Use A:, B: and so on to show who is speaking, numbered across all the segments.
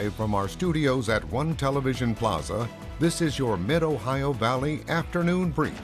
A: Live from our studios at One Television Plaza, this is your Mid-Ohio Valley Afternoon Brief.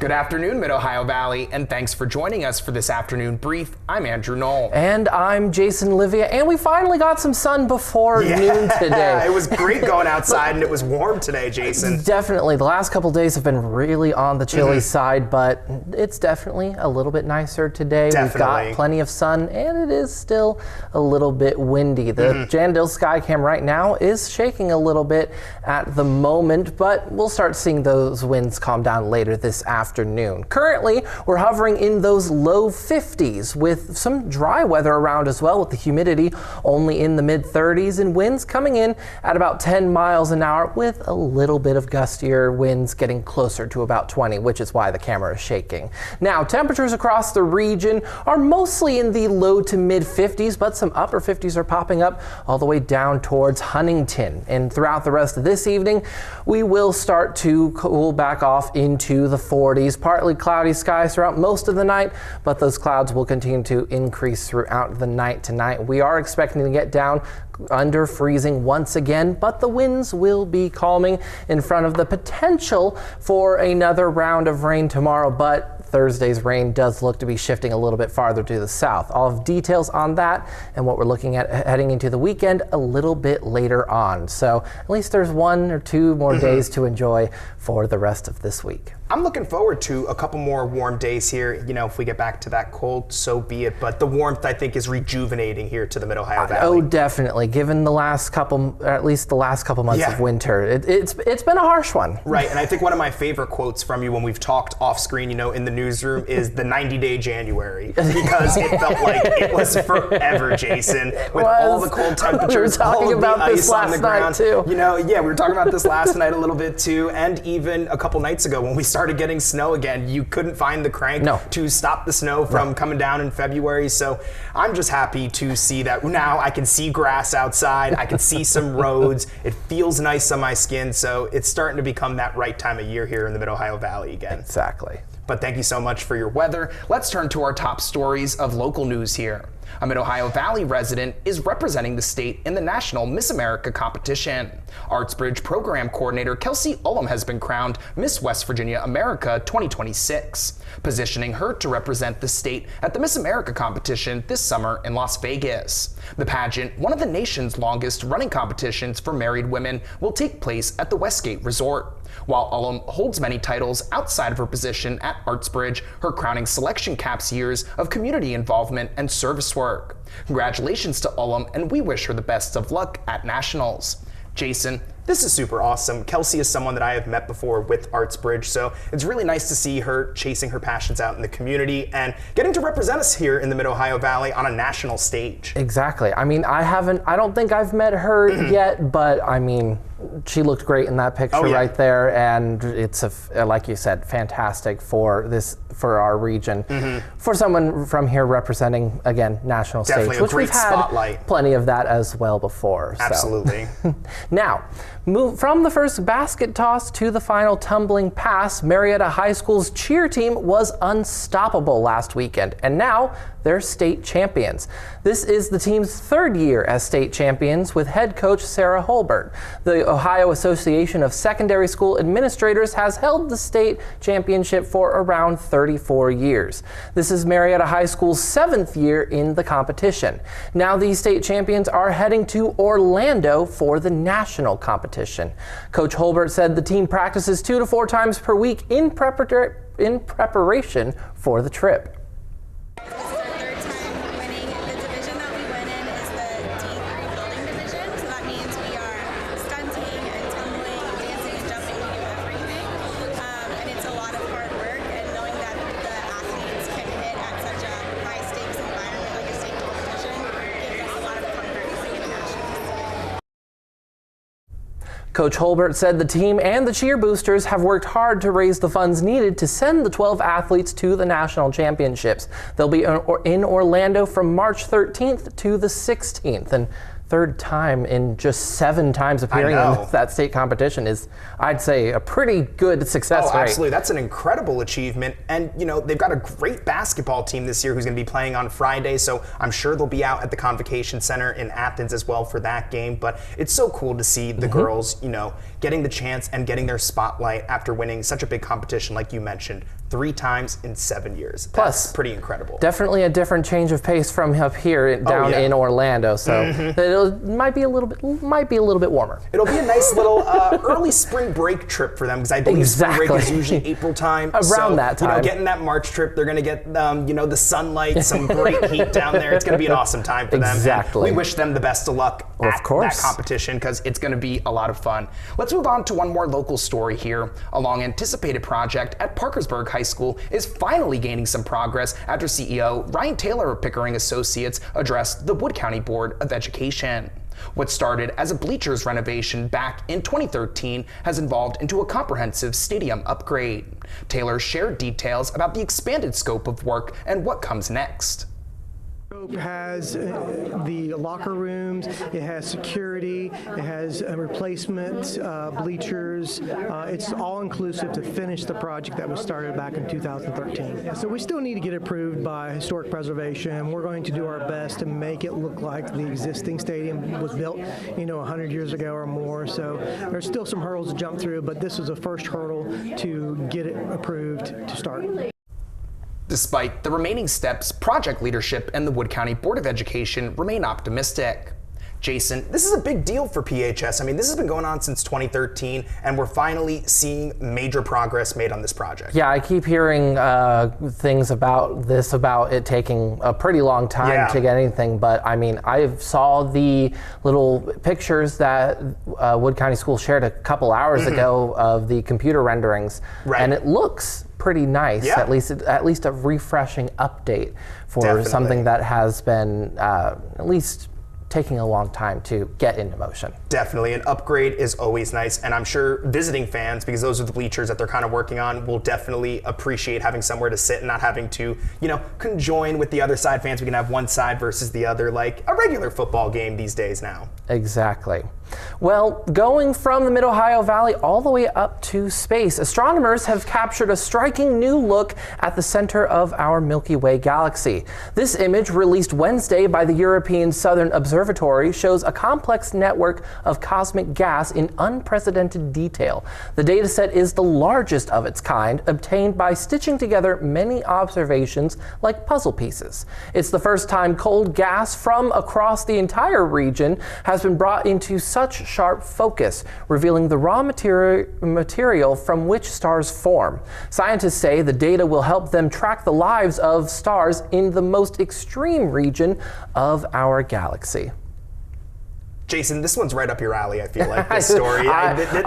B: Good afternoon, Mid-Ohio Valley, and thanks for joining us for this afternoon brief. I'm Andrew Noll.
C: And I'm Jason Leveille, and we finally got some sun before noon today.
B: It was great going outside, and it was warm today, Jason.
C: Definitely. The last couple days have been really on the chilly side, but it's definitely a little bit nicer today. We've got plenty of sun, and it is still a little bit windy. The Jandil sky cam right now is shaking a little bit at the moment, but we'll start seeing those winds calm down later this afternoon. Currently, we're hovering in those low 50s with some dry weather around as well, with the humidity only in the mid 30s and winds coming in at about 10 miles an hour with a little bit of gustier winds getting closer to about 20, which is why the camera is shaking. Now, temperatures across the region are mostly in the low to mid 50s, but some upper 50s are popping up all the way down towards Huntington. And throughout the rest of this evening, we will start to cool back off into the 40s. Partly cloudy skies throughout most of the night, but those clouds will continue to increase throughout the night tonight. We are expecting to get down under freezing once again, but the winds will be calming in front of the potential for another round of rain tomorrow, but Thursday's rain does look to be shifting a little bit farther to the south. All of details on that and what we're looking at heading into the weekend a little bit later on. So at least there's 1 or 2 more days to enjoy for the rest of this week.
B: I'm looking forward to a couple more warm days here. You know, if we get back to that cold, so be it. But the warmth, I think, is rejuvenating here to the Mid-Ohio Valley.
C: Oh, definitely. Given the last couple, or at least the last couple months of winter, it's been a harsh one.
B: Right, and I think one of my favorite quotes from you when we've talked off screen, you know, in the newsroom is the 90-day January, because it felt like it was forever, Jason, with all the cold temperatures, all of the ice on the ground.
C: Too.
B: You know, yeah, we were talking about this last night a little bit too, and even a couple nights ago when we started getting snow again, you couldn't find the crank to stop the snow from coming down in February. So I'm just happy to see that now I can see grass outside, I can see some roads, it feels nice on my skin, so it's starting to become that right time of year here in the Mid-Ohio Valley again.
C: Exactly.
B: But thank you so much for your weather. Let's turn to our top stories of local news here. A Mid-Ohio Valley resident is representing the state in the National Miss America competition. Artsbridge Program Coordinator Kelsey Ullum has been crowned Miss West Virginia America 2026, positioning her to represent the state at the Miss America competition this summer in Las Vegas. The pageant, one of the nation's longest running competitions for married women, will take place at the Westgate Resort. While Ullum holds many titles outside of her position at Artsbridge, her crowning selection caps years of community involvement and service work. Congratulations to Ullum, and we wish her the best of luck at Nationals. Jason, this is super awesome. Kelsey is someone that I have met before with Artsbridge, so it's really nice to see her chasing her passions out in the community and getting to represent us here in the Mid-Ohio Valley on a national stage.
C: Exactly. I mean, I don't think I've met her yet, but I mean, she looked great in that picture right there, and it's like you said, fantastic for our region. For someone from here representing, again, national stage, which we've had plenty of that as well before.
B: Absolutely.
C: So. Now, move from the first basket toss to the final tumbling pass, Marietta High School's cheer team was unstoppable last weekend, and now they're state champions. This is the team's 3rd year as state champions with head coach Sarah Holbert. The Ohio Association of Secondary School Administrators has held the state championship for around 34 years. This is Marietta High School's 7th year in the competition. Now these state champions are heading to Orlando for the national competition. Coach Holbert said the team practices 2 to 4 times per week in preparation for the trip. Coach Holbert said the team and the cheer boosters have worked hard to raise the funds needed to send the 12 athletes to the national championships. They'll be in Orlando from March 13th to the 16th. And third time in just 7 times appearing in that state competition is, I'd say, a pretty good success rate.
B: Absolutely. That's an incredible achievement. And, you know, they've got a great basketball team this year who's going to be playing on Friday, so I'm sure they'll be out at the Convocation Center in Athens as well for that game. But it's so cool to see the girls, you know, getting the chance and getting their spotlight after winning such a big competition like you mentioned. 3 times in 7 years. That's pretty incredible.
C: Definitely a different change of pace from up here down in Orlando. So it might be a little bit warmer.
B: It'll be a nice little early spring break trip for them, because I believe spring break is usually April time.
C: Around that time.
B: You know, getting that March trip, they're going to get you know, the sunlight, some great heat down there. It's going to be an awesome time for them.
C: Exactly.
B: And we wish them the best of luck at that competition, because it's going to be a lot of fun. Let's move on to one more local story here. A long anticipated project at Parkersburg High School is finally gaining some progress after CEO Ryan Taylor of Pickering Associates addressed the Wood County Board of Education. What started as a bleachers renovation back in 2013 has evolved into a comprehensive stadium upgrade. Taylor shared details about the expanded scope of work and what comes next.
D: It has the locker rooms, it has security, it has replacement bleachers. It's all inclusive to finish the project that was started back in 2013. So we still need to get approved by Historic Preservation. We're going to do our best to make it look like the existing stadium was built, you know, 100 years ago or more. So there's still some hurdles to jump through, but this is the first hurdle to get it approved to start.
B: Despite the remaining steps, project leadership and the Wood County Board of Education remain optimistic. Jason, this is a big deal for PHS. I mean, this has been going on since 2013, and we're finally seeing major progress made on this project.
C: Yeah, I keep hearing things about this, about it taking a pretty long time to get anything, but I mean, I saw the little pictures that Wood County Schools shared a couple hours ago of the computer renderings, and it looks pretty nice. At least a refreshing update for something that has been at least taking a long time to get into motion.
B: Definitely, an upgrade is always nice, and I'm sure visiting fans, because those are the bleachers that they're kind of working on, will definitely appreciate having somewhere to sit and not having to, you know, conjoin with the other side fans. We can have one side versus the other, like a regular football game these days now.
C: Exactly. Well, going from the Mid-Ohio Valley all the way up to space, astronomers have captured a striking new look at the center of our Milky Way galaxy. This image, released Wednesday by the European Southern Observatory, shows a complex network of cosmic gas in unprecedented detail. The dataset is the largest of its kind, obtained by stitching together many observations like puzzle pieces. It's the first time cold gas from across the entire region has been brought into such sharp focus, revealing the raw material from which stars form. Scientists say the data will help them track the lives of stars in the most extreme region of our galaxy.
B: Jason, this one's right up your alley, I feel like, this story.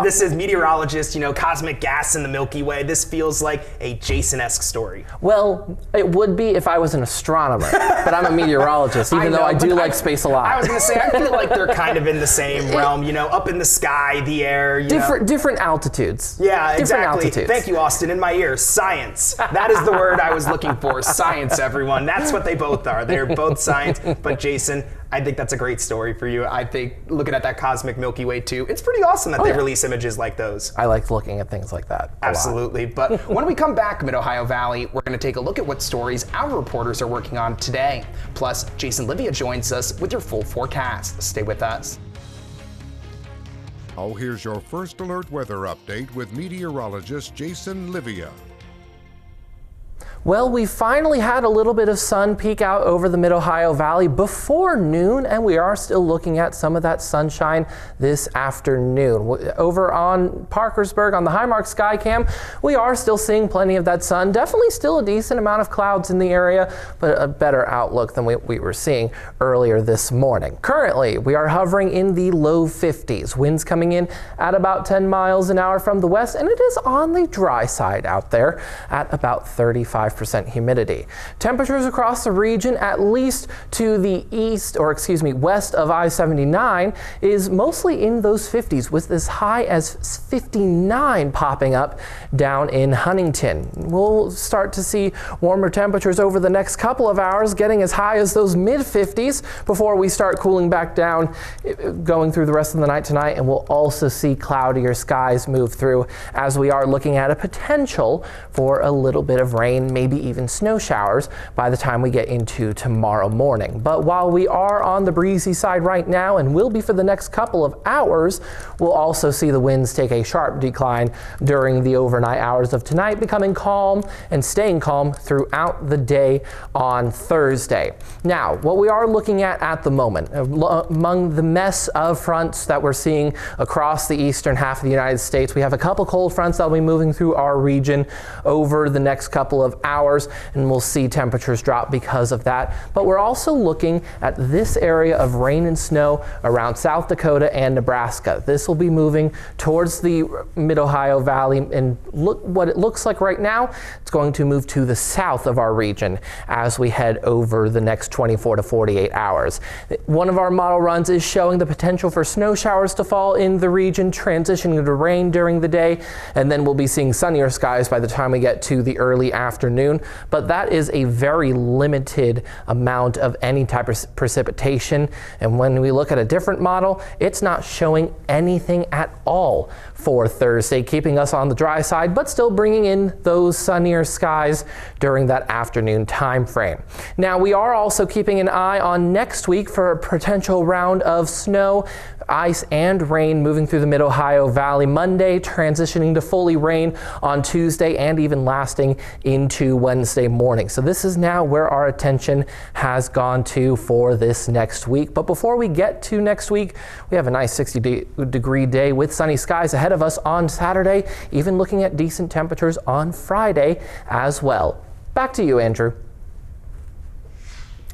B: This is meteorologist, you know, cosmic gas in the Milky Way. This feels like a Jason-esque story.
C: Well, it would be if I was an astronomer, but I'm a meteorologist, even though I do like space a lot.
B: I was going to say, I feel like they're kind of in the same realm, you know, up in the sky, the air.
C: Different altitudes.
B: Yeah,
C: different
B: exactly.
C: Altitudes.
B: Thank you, Austin. In my ear, science. That is the word I was looking for. Science, everyone. That's what they both are. They're both science. But Jason, I think that's a great story for you. I think looking at that cosmic Milky Way too, it's pretty awesome that they release images like those.
C: I like looking at things like that.
B: Absolutely. But when we come back, Mid-Ohio Valley, we're going to take a look at what stories our reporters are working on today. Plus, Jason Leveille joins us with your full forecast. Stay with us.
A: Oh, here's your first alert weather update with meteorologist Jason Leveille.
C: Well, we finally had a little bit of sun peek out over the Mid-Ohio Valley before noon, and we are still looking at some of that sunshine this afternoon. Over on Parkersburg on the Highmark Skycam, we are still seeing plenty of that sun. Definitely still a decent amount of clouds in the area, but a better outlook than we were seeing earlier this morning. Currently, we are hovering in the low 50s. Winds coming in at about 10 miles an hour from the west, and it is on the dry side out there at about 35 95% humidity. Temperatures across the region, at least to the west of I-79, is mostly in those 50s, with as high as 59 popping up down in Huntington. We'll start to see warmer temperatures over the next couple of hours, getting as high as those mid-50s before we start cooling back down going through the rest of the night tonight, and we'll also see cloudier skies move through as we are looking at a potential for a little bit of rain, maybe even snow showers by the time we get into tomorrow morning. But while we are on the breezy side right now and will be for the next couple of hours, we'll also see the winds take a sharp decline during the overnight hours of tonight, becoming calm and staying calm throughout the day on Thursday. Now, what we are looking at the moment, among the mess of fronts that we're seeing across the eastern half of the United States, we have a couple cold fronts that will be moving through our region over the next couple of hours, and we'll see temperatures drop because of that. But we're also looking at this area of rain and snow around South Dakota and Nebraska. This will be moving towards the mid-Ohio Valley, and look what it looks like right now. It's going to move to the south of our region as we head over the next 24 to 48 hours. One of our model runs is showing the potential for snow showers to fall in the region, transitioning to rain during the day, and then we'll be seeing sunnier skies by the time we get to the early afternoon. But that is a very limited amount of any type of precipitation. And when we look at a different model, it's not showing anything at all for Thursday, keeping us on the dry side, but still bringing in those sunnier skies during that afternoon time frame. Now, we are also keeping an eye on next week for a potential round of snow, ice, and rain moving through the mid-Ohio Valley Monday, transitioning to fully rain on Tuesday, and even lasting into Wednesday morning. So this is now where our attention has gone to for this next week. But before we get to next week, we have a nice 60-degree day with sunny skies ahead of us on Saturday, even looking at decent temperatures on Friday as well. Back to you, Andrew.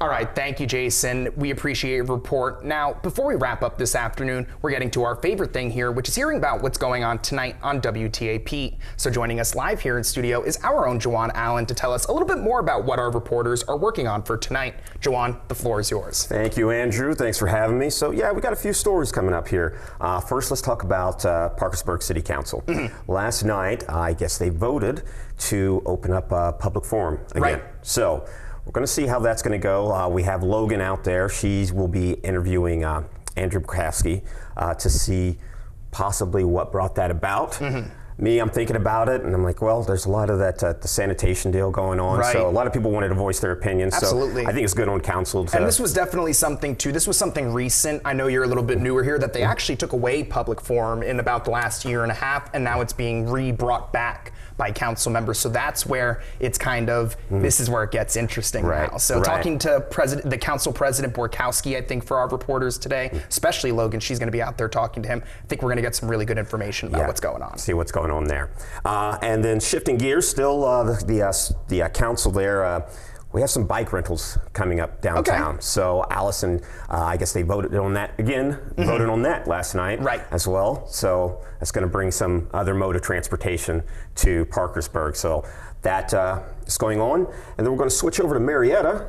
B: All right, thank you, Jason. We appreciate your report. Now, before we wrap up this afternoon, we're getting to our favorite thing here, which is hearing about what's going on tonight on WTAP. So joining us live here in studio is our own Jawan Allen to tell us a little bit more about what our reporters are working on for tonight. Jawan, the floor is yours.
E: Thank you, Andrew. Thanks for having me. So yeah, we got a few stories coming up here. First, let's talk about Parkersburg City Council. Last night, I guess they voted to open up a public forum again.
B: Right.
E: So we're going to see how that's going to go. We have Logan out there. She will be interviewing Andrew Bukowski to see possibly what brought that about. Me, I'm thinking about it, and I'm like, well, there's a lot of that the sanitation deal going on,
B: right.
E: So a lot of people wanted to voice their opinions.
B: Absolutely.
E: So I think it's good on council to...
B: And this was definitely something, too. This was something recent. I know you're a little bit newer here, that they actually took away public forum in about the last year and a half, and now it's being brought back by council members. So that's where it's kind of, this is where it gets interesting now. So talking to the council president Borkowski, I think, for our reporters today, especially Logan, she's going to be out there talking to him. I think we're going to get some really good information about what's going on.
E: See what's going on there. And then shifting gears, still the council there, we have some bike rentals coming up downtown. Okay. So Allison, I guess they voted on that again, voted on that last night as well. So that's going to bring some other mode of transportation to Parkersburg. So that is going on. And then we're going to switch over to Marietta.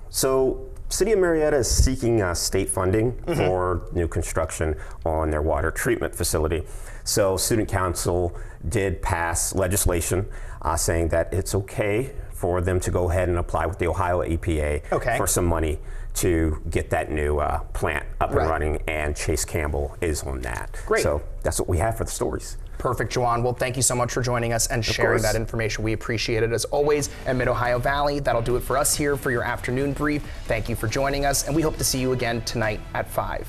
E: So City of Marietta is seeking state funding for new construction on their water treatment facility. So Student Council did pass legislation saying that it's okay for them to go ahead and apply with the Ohio EPA for some money to get that new plant up and running, and Chase Campbell is on that.
B: Great.
E: So that's what we have for the stories.
B: Perfect, Jawan. Well, thank you so much for joining us and sharing that information. We appreciate it as always. At Mid-Ohio Valley, that'll do it for us here for your afternoon brief. Thank you for joining us, and we hope to see you again tonight at 5.